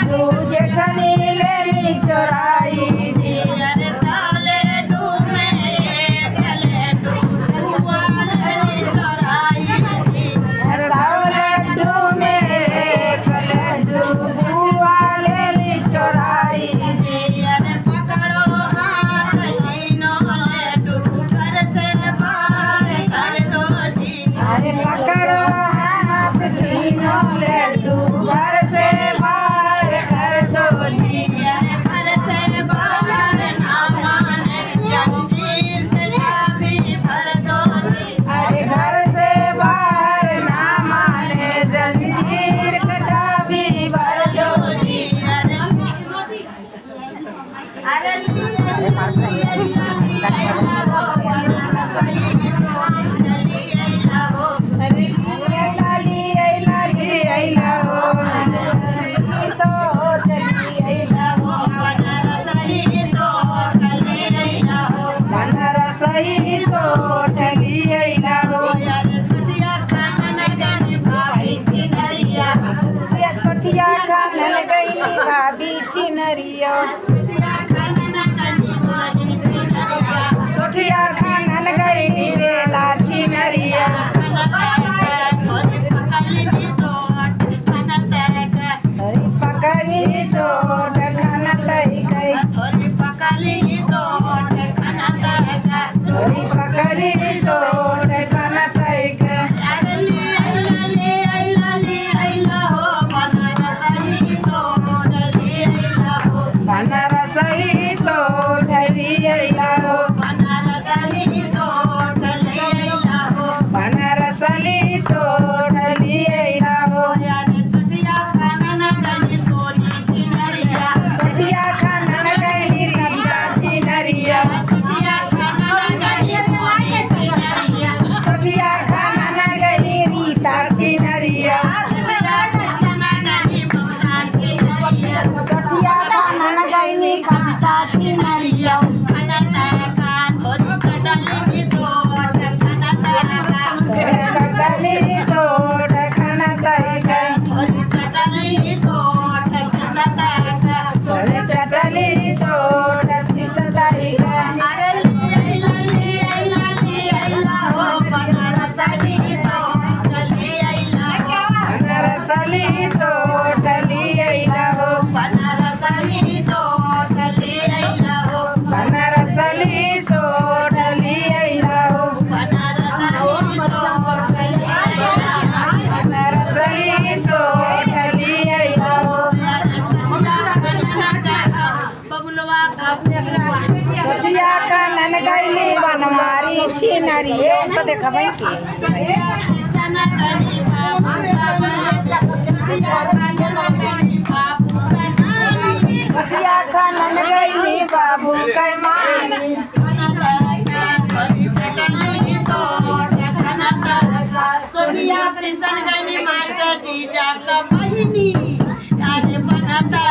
लड्डू जेठनी लेली चोराई जी। अरे साले डूमे एक लड्डू बुआ लेली चोराई जी। अरे सौ लड्डू में एक लड्डू बुआ लेली चोराई जी। अरे पकड़ो हाथ छीनो लड्डू घर से बाहर कर दो जी। अरे पकड़ो हाथ छीनो लड्डू घर से बाहर कर दो जी। अरे घर से बाहर ना माने जंजीर से चाबी भर दो जी। अरे घर से बाहर ना माने जंजीर का चाबी भर दो जी। सही सोच लिया हो छोटिया खानन गई भाभी छिनरिया। छोटिया खानन गई बेला छिनरिया। पकड़ी सोट खाना तई गई। पकड़ी सोट खाना तई गई। बनारसई सोट लिया हो। बनारसली सोट लिया हो। छोटिया खानन गई रीता छिनरिया। छोटिया खानन गई रीता छिनरिया। छोटिया खानन गई कविता छिनरिया। कटली सोट खाना तई गई। चटली सोट पिसतई गई। बनारसली सोट लिया हो। बनारसली सोट लिया हो। बनारसली सोट लिया हो। छोटिया खानन गईली बनमारी छिनरिया। तो देखबै की छोटिया खानन गईली बाबू कै मानी। सोनिया कृष्ण गनी मास्टर जी जाकर बहिनी आज बनाता